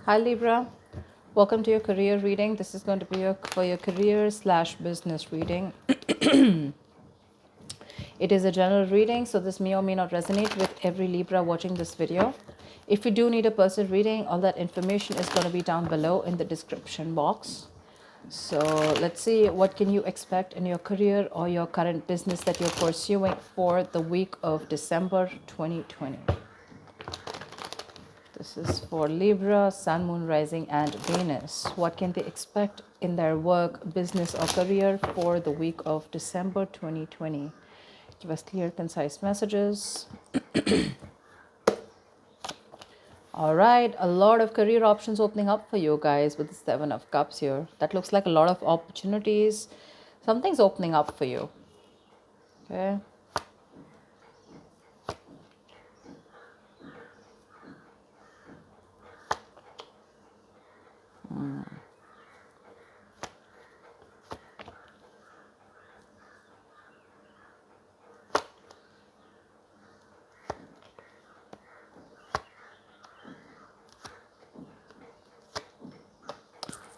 Hi Libra, welcome to your career reading. This is going to be for your career slash business reading. It is a general reading, so this may or may not resonate with every Libra watching this video. If you do need a personal reading, all that information is going to be down below in the description box. So let's see, what can you expect in your career or your current business that you're pursuing for the week of December 2020. This is for Libra, Sun, Moon, Rising, and Venus. What can they expect in their work, business, or career for the week of December 2020? Give us clear, concise messages. All right, a lot of career options opening up for you guys with the Seven of Cups here. That looks like a lot of opportunities. Something's opening up for you. Okay.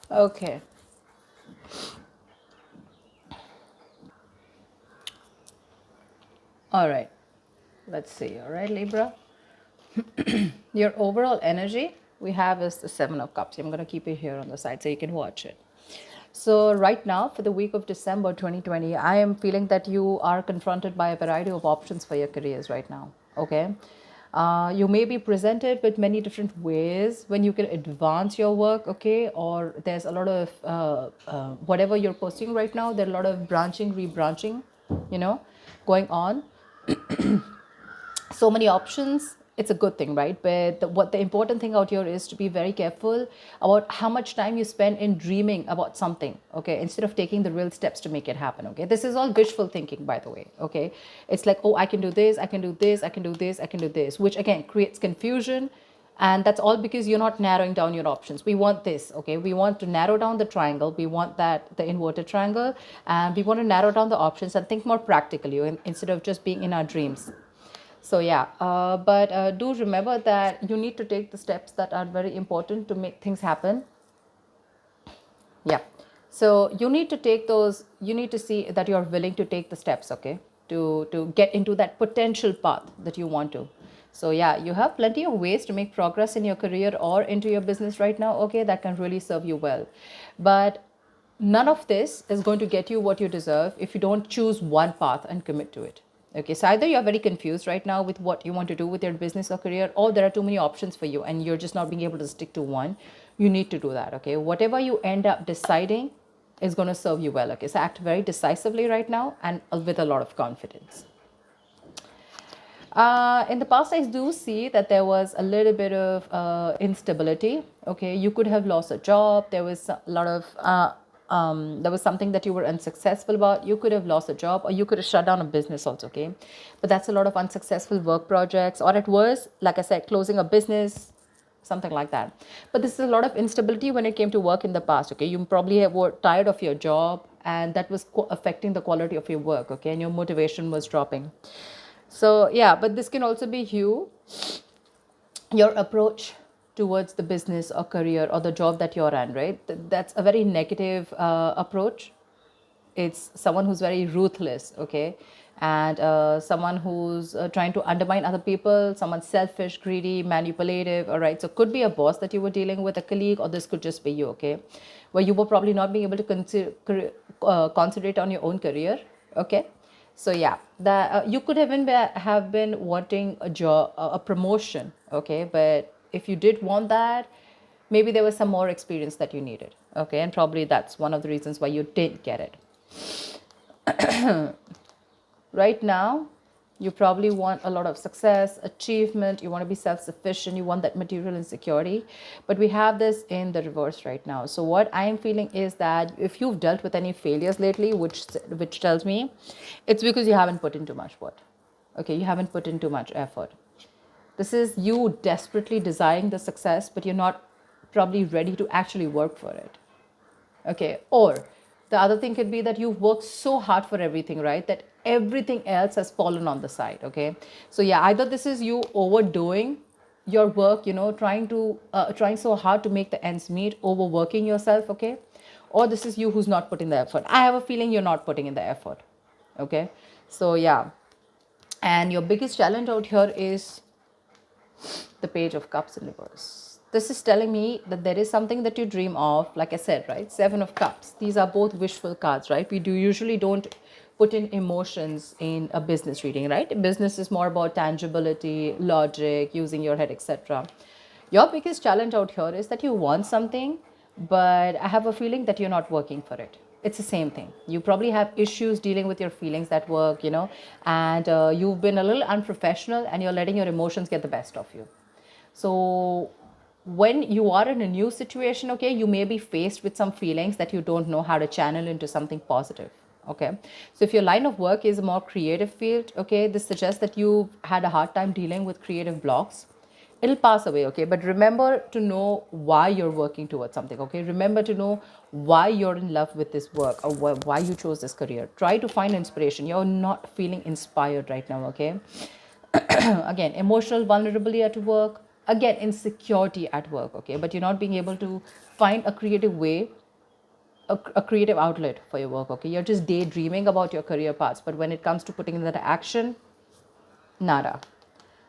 Okay. All right. Let's see. All right, Libra. Your overall energy we have is the Seven of Cups. I'm going to keep it here on the side so you can watch it. So right now, for the week of December 2020, I am feeling that you are confronted by a variety of options for your careers right now. Okay. You may be presented with many different ways when you can advance your work, okay? Or there's a lot of whatever you're pursuing right now, there are a lot of branching, rebranching, going on. So many options, it's a good thing, right? But what the important thing out here is to be very careful about how much time you spend in dreaming about something, okay, instead of taking the real steps to make it happen. Okay, this is all wishful thinking, by the way. Okay, it's like, oh, I can do this, I can do this, I can do this, I can do this, which again creates confusion. And that's all because you're not narrowing down your options. We want this, okay, we want to narrow down the triangle, we want that the inverted triangle, and we want to narrow down the options and think more practically instead of just being in our dreams. So yeah, but do remember that you need to take the steps that are very important to make things happen. Yeah. So you need to take those, you need to see that you're willing to take the steps, okay, to get into that potential path that you want to. So yeah, you have plenty of ways to make progress in your career or into your business right now, okay, that can really serve you well. But none of this is going to get you what you deserve if you don't choose one path and commit to it. Okay, so either you're very confused right now with what you want to do with your business or career, or there are too many options for you and you're just not being able to stick to one. You need to do that. Okay, whatever you end up deciding is going to serve you well. Okay, so act very decisively right now and with a lot of confidence. In the past, I do see that there was a little bit of instability. Okay, you could have lost a job. There was a lot of there was something that you were unsuccessful about. You could have lost a job, or you could have shut down a business also. Okay, but that's a lot of unsuccessful work projects, or it was, like I said, closing a business, something like that. But this is a lot of instability when it came to work in the past. Okay, you probably were tired of your job, and that was affecting the quality of your work. Okay, and your motivation was dropping. So yeah, but this can also be your approach towards the business or career or the job that you're in, right? That's a very negative approach. It's someone who's very ruthless, okay, and someone who's trying to undermine other people, someone selfish, greedy, manipulative. All right, so could be a boss that you were dealing with, a colleague, or this could just be you, okay, where you were probably not being able to concentrate on your own career. Okay, so yeah, that you could have been wanting a job, a promotion, okay, but if you did want that, maybe there was some more experience that you needed, okay, and probably that's one of the reasons why you didn't get it. Right now, you probably want a lot of success, achievement, you want to be self-sufficient, you want that material insecurity, but we have this in the reverse right now. So what I am feeling is that if you've dealt with any failures lately, which tells me it's because you haven't put in too much work. Okay, you haven't put in too much effort. This is you desperately desiring the success, but you're not probably ready to actually work for it. Okay, or the other thing could be that you've worked so hard for everything, right, that everything else has fallen on the side. Okay, so yeah, either this is you overdoing your work, trying so hard to make the ends meet, overworking yourself, okay? Or this is you who's not putting the effort. I have a feeling you're not putting in the effort, okay? So yeah, and your biggest challenge out here is the Page of Cups in reverse. This is telling me that there is something that you dream of, like I said, right? Seven of Cups. These are both wishful cards, right? We do usually don't put in emotions in a business reading, right? Business is more about tangibility, logic, using your head, etc. Your biggest challenge out here is that you want something, but I have a feeling that you're not working for it. It's the same thing. You probably have issues dealing with your feelings at work, and you've been a little unprofessional and you're letting your emotions get the best of you. So when you are in a new situation, okay, you may be faced with some feelings that you don't know how to channel into something positive. Okay, so if your line of work is a more creative field, okay, this suggests that you've had a hard time dealing with creative blocks. It'll pass away, okay, but remember to know why you're working towards something, okay? Remember to know why you're in love with this work, or why you chose this career. Try to find inspiration. You're not feeling inspired right now, okay? Again, emotional vulnerability at work, again, insecurity at work, okay? But you're not being able to find a creative way, a creative outlet for your work, okay? You're just daydreaming about your career paths, but when it comes to putting in that action, nada.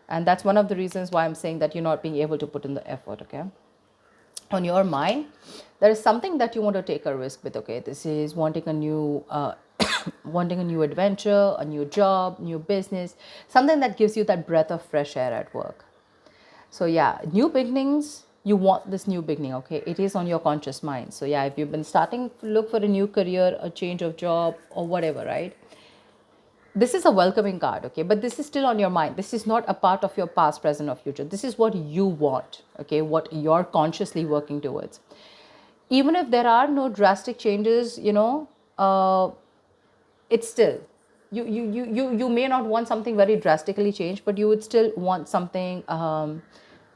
And that's one of the reasons why I'm saying that you're not being able to put in the effort, okay? On your mind, there is something that you want to take a risk with, okay? This is wanting a new wanting a new adventure, a new job, new business, something that gives you that breath of fresh air at work. So yeah, new beginnings, you want this new beginning, okay? It is on your conscious mind. So yeah, if you've been starting to look for a new career, a change of job, or whatever, right? This is a welcoming card, okay? But this is still on your mind. This is not a part of your past, present, or future. This is what you want, okay? What you're consciously working towards. Even if there are no drastic changes, it's still, you may not want something very drastically changed, but you would still want something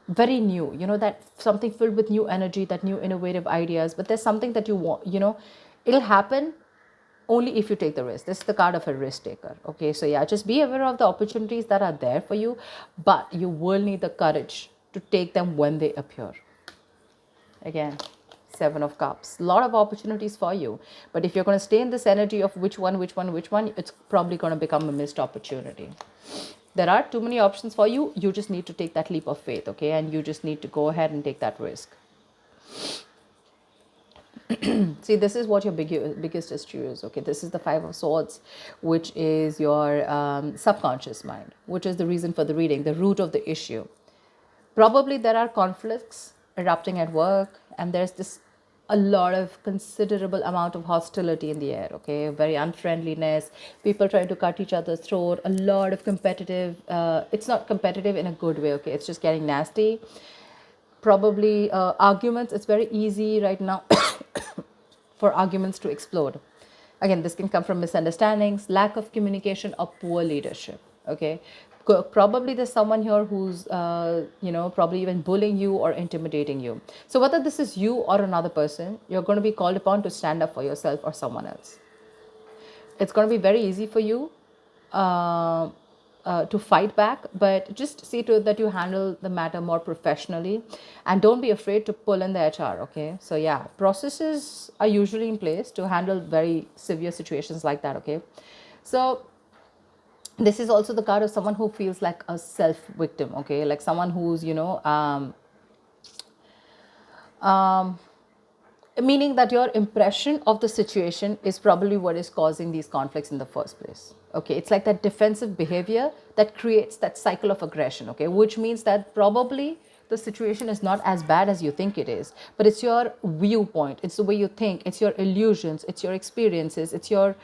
very new, that something filled with new energy, that new innovative ideas. But there's something that you want, it'll happen only if you take the risk. This is the card of a risk taker, okay? So yeah, just be aware of the opportunities that are there for you, but you will need the courage to take them when they appear. Again, Seven of Cups, a lot of opportunities for you, but if you're going to stay in this energy of which one, it's probably going to become a missed opportunity. There are too many options for you. You just need to take that leap of faith, okay? And you just need to go ahead and take that risk. See, this is what your biggest issue is, okay? This is the Five of Swords, which is your subconscious mind, which is the reason for the reading, the root of the issue. Probably there are conflicts erupting at work, and there's this a lot of considerable amount of hostility in the air, okay? Very unfriendliness, people trying to cut each other's throat, a lot of competitive, it's not competitive in a good way, okay? It's just getting nasty. Probably arguments, it's very easy right now for arguments to explode. Again, this can come from misunderstandings, lack of communication, or poor leadership, okay? Probably there's someone here who's probably even bullying you or intimidating you. So whether this is you or another person, you're going to be called upon to stand up for yourself or someone else. It's going to be very easy for you to fight back, but just see to it that you handle the matter more professionally, and don't be afraid to pull in the HR, okay? So yeah, processes are usually in place to handle very severe situations like that, okay? So this is also the card of someone who feels like a self victim, okay? Like someone who's, meaning that your impression of the situation is probably what is causing these conflicts in the first place, okay? It's like that defensive behavior that creates that cycle of aggression, okay? Which means that probably the situation is not as bad as you think it is, but it's your viewpoint, it's the way you think, it's your illusions, it's your experiences, it's your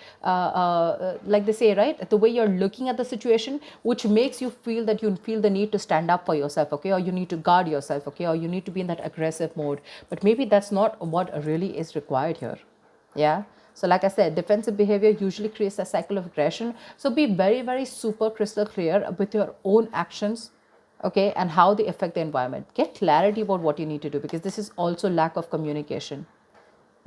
like they say, right, the way you're looking at the situation, which makes you feel that you feel the need to stand up for yourself, okay? Or you need to guard yourself, okay? Or you need to be in that aggressive mode, but maybe that's not what really is required here. Yeah, so like I said, defensive behavior usually creates a cycle of aggression. So be very, very super crystal clear with your own actions, okay, and how they affect the environment. Get clarity about what you need to do, because this is also lack of communication,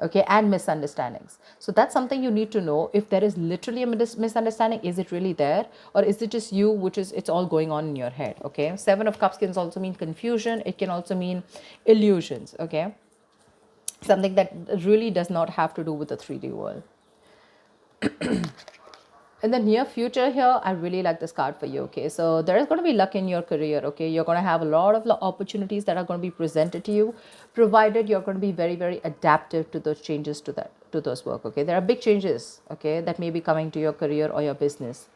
okay, and misunderstandings. So that's something you need to know. If there is literally a misunderstanding, is it really there, or is it just you, which is it's all going on in your head? Okay, Seven of Cups can also mean confusion. It can also mean illusions. Okay, something that really does not have to do with the 3D world. In the near future here, I really like this card for you. Okay, so there is going to be luck in your career. Okay, you're going to have a lot of opportunities that are going to be presented to you, provided you're going to be very, very adaptive to those changes, to those work. Okay, there are big changes, okay, that may be coming to your career or your business.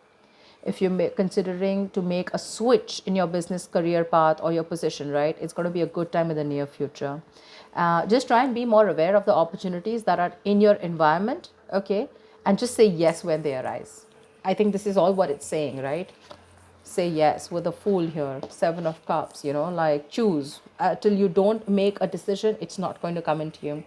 If you're considering to make a switch in your business career path or your position, right, it's going to be a good time in the near future. Just try and be more aware of the opportunities that are in your environment, okay, and just say yes when they arise. I think this is all what it's saying, right? Say yes with the Fool here, Seven of Cups, like choose. Till you don't make a decision, it's not going to come into you.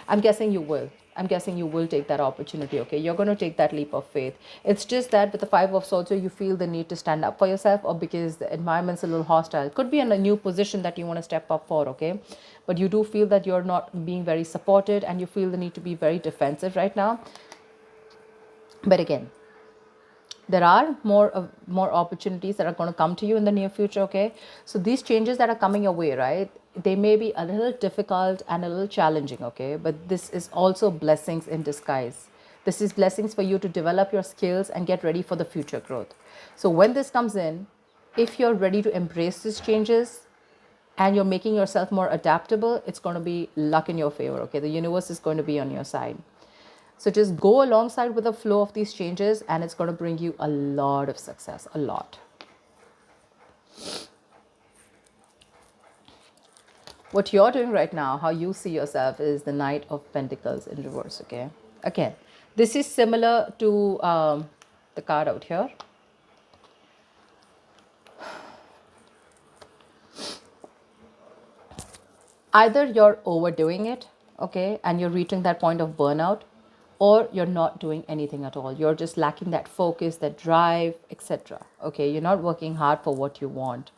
I'm guessing you will. I'm guessing you will take that opportunity, okay? You're going to take that leap of faith. It's just that with the Five of Swords, you feel the need to stand up for yourself, or because the environment's a little hostile. Could be in a new position that you want to step up for, okay? But you do feel that you're not being very supported, and you feel the need to be very defensive right now. But again, there are more opportunities that are going to come to you in the near future. Okay, so these changes that are coming your way, right, they may be a little difficult and a little challenging, okay, but this is also blessings in disguise. This is blessings for you to develop your skills and get ready for the future growth. So when this comes in, if you're ready to embrace these changes and you're making yourself more adaptable, it's going to be luck in your favor. Okay, the universe is going to be on your side. So just go alongside with the flow of these changes, and it's going to bring you a lot of success, a lot. What you're doing right now, how you see yourself, is the Knight of Pentacles in reverse, okay? Again, this is similar to the card out here. Either you're overdoing it, okay, and you're reaching that point of burnout, or you're not doing anything at all. You're just lacking that focus, that drive, etc. Okay, you're not working hard for what you want.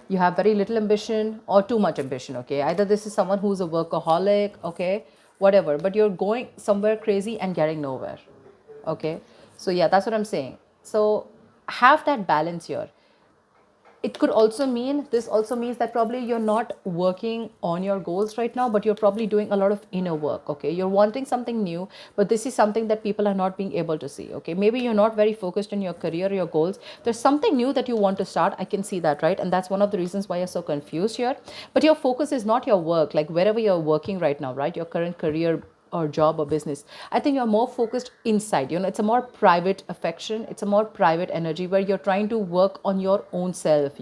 You have very little ambition or too much ambition. Okay, either this is someone who's a workaholic, okay, whatever, but you're going somewhere crazy and getting nowhere. Okay, so yeah, that's what I'm saying. So have that balance here. It could also mean, this also means that probably you're not working on your goals right now, but you're probably doing a lot of inner work. Okay, you're wanting something new, but this is something that people are not being able to see. Okay, maybe you're not very focused in your career or your goals. There's something new that you want to start. I can see that, right? And that's one of the reasons why you're so confused here. But your focus is not your work, like wherever you're working right now, right, your current career or job or business. I think you're more focused inside. It's a more private affection. It's a more private energy where you're trying to work on your own self,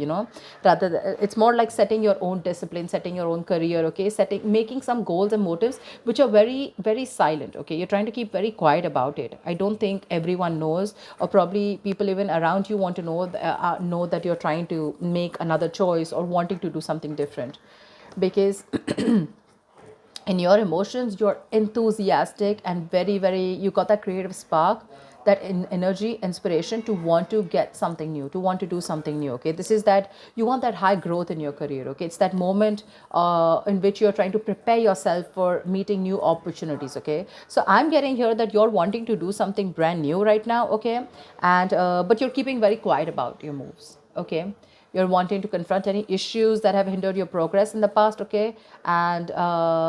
rather it's more like setting your own discipline, setting your own career, okay, making some goals and motives which are very, very silent. Okay, you're trying to keep very quiet about it. I don't think everyone knows, or probably people even around you want to know that you're trying to make another choice or wanting to do something different, because in your emotions you're enthusiastic and very, very, you got that creative spark, that energy, inspiration to want to get something new, to want to do something new. Okay, this is that you want that high growth in your career. Okay, it's that moment in which you're trying to prepare yourself for meeting new opportunities. Okay, so I'm getting here that you're wanting to do something brand new right now. Okay, and but you're keeping very quiet about your moves. Okay, you're wanting to confront any issues that have hindered your progress in the past. Okay, and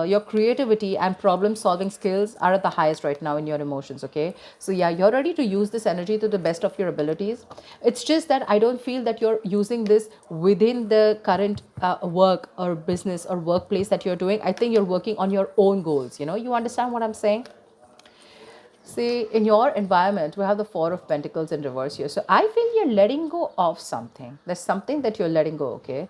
your creativity and problem solving skills are at the highest right now in your emotions. Okay, so yeah, you're ready to use this energy to the best of your abilities. It's just that I don't feel that you're using this within the current work or business or workplace that you're doing. I think you're working on your own goals. You understand what I'm saying? See, in your environment, we have the Four of Pentacles in reverse here. So I feel you're letting go of something. There's something that you're letting go, okay?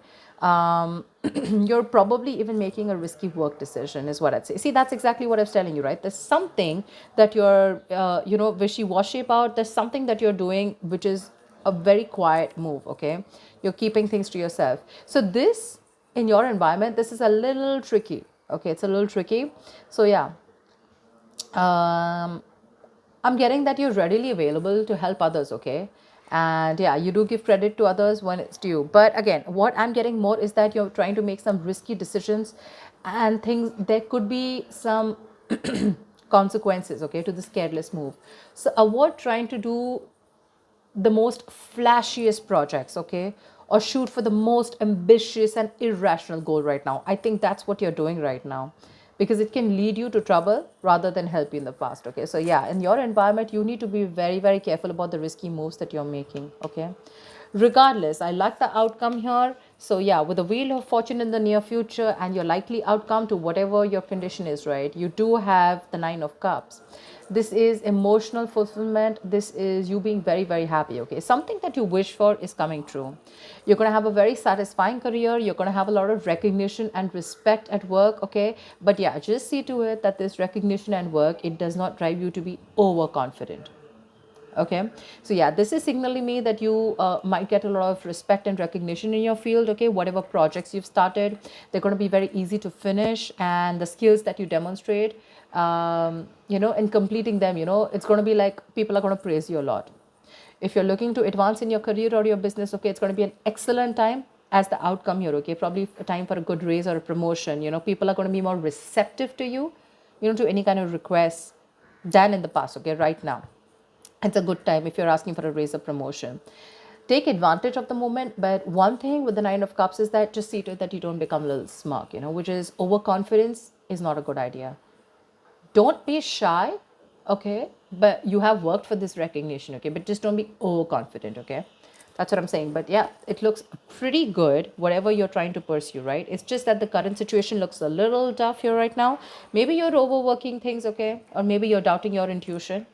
You're probably even making a risky work decision, is what I'd say. See, that's exactly what I was telling you, right? There's something that you're, wishy-washy about. There's something that you're doing which is a very quiet move, okay? You're keeping things to yourself. So this, in your environment, this is a little tricky, okay? It's a little tricky. So yeah. I'm getting that you're readily available to help others, okay? And yeah, you do give credit to others when it's due. But again, what I'm getting more is that you're trying to make some risky decisions and things. There could be some consequences, okay, to this careless move. So avoid trying to do the most flashiest projects, okay, or shoot for the most ambitious and irrational goal right now. I think that's what you're doing right now, because it can lead you to trouble rather than help you in the past, okay. So yeah, in your environment you need to be very, very careful about the risky moves that you're making, okay. Regardless, I like the outcome here. So yeah, with the wheel of fortune in the near future and your likely outcome to whatever your condition is, right, you do have the 9 of cups. This is emotional fulfillment. This is you being very, very happy, okay. Something that you wish for is coming true. You're going to have a very satisfying career. You're going to have a lot of recognition and respect at work, okay. But yeah, just see to it that this recognition and work, it does not drive you to be overconfident. Okay, so yeah, this is signaling me that you might get a lot of respect and recognition in your field, okay. Whatever projects you've started, they're going to be very easy to finish, and the skills that you demonstrate, in completing them, it's going to be like people are going to praise you a lot. If you're looking to advance in your career or your business, okay, it's going to be an excellent time as the outcome here, okay. Probably a time for a good raise or a promotion. People are going to be more receptive to you, to any kind of requests than in the past, okay. Right now it's a good time if you're asking for a raise or promotion. Take advantage of the moment, but one thing with the 9 of cups is that just see to it that you don't become a little smug, which is overconfidence is not a good idea. Don't be shy, okay, but you have worked for this recognition, okay, but just don't be overconfident, okay. That's what I'm saying. But yeah, it looks pretty good whatever you're trying to pursue, right? It's just that the current situation looks a little tough here right now. Maybe you're overworking things, okay, or maybe you're doubting your intuition,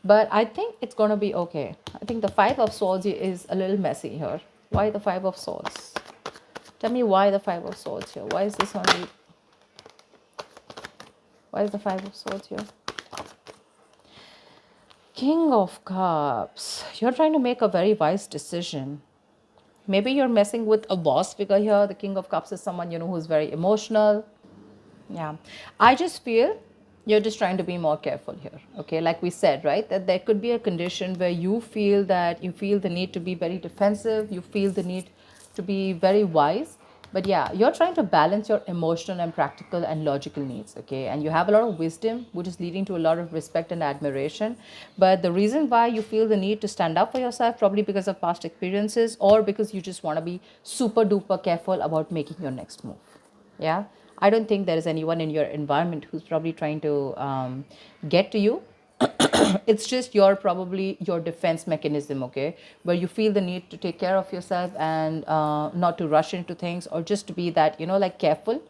but I think it's going to be okay. I think the 5 of swords is a little messy here. Why the 5 of swords? Tell me why the 5 of swords here. Why is this only? Why is the 5 of swords here? King of Cups. You're trying to make a very wise decision. Maybe you're messing with a boss figure here. The King of Cups is someone, who's very emotional. Yeah. I just feel you're just trying to be more careful here. Okay. Like we said, right? That there could be a condition where you feel the need to be very defensive. You feel the need to be very wise. But yeah, you're trying to balance your emotional and practical and logical needs, okay? And you have a lot of wisdom, which is leading to a lot of respect and admiration. But the reason why you feel the need to stand up for yourself, probably because of past experiences or because you just want to be super duper careful about making your next move. Yeah. I don't think there is anyone in your environment who's probably trying to get to you. It's just probably your defense mechanism, okay, where you feel the need to take care of yourself and not to rush into things, or just to be that, like careful.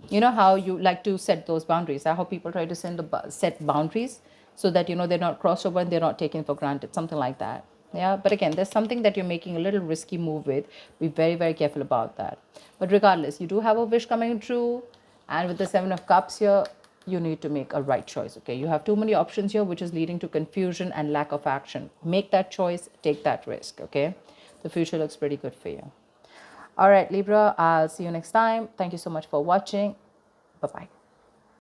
How you like to set those boundaries, how people try to set boundaries so that they're not crossed over and they're not taken for granted, something like that. Yeah, but again, there's something that you're making a little risky move with. Be very, very careful about that. But regardless, you do have a wish coming true, and with the 7 of cups here, you need to make a right choice, okay. You have too many options here, which is leading to confusion and lack of action. Make that choice, take that risk, okay. The future looks pretty good for you. All right, Libra, I'll see you next time. Thank you so much for watching. Bye-bye.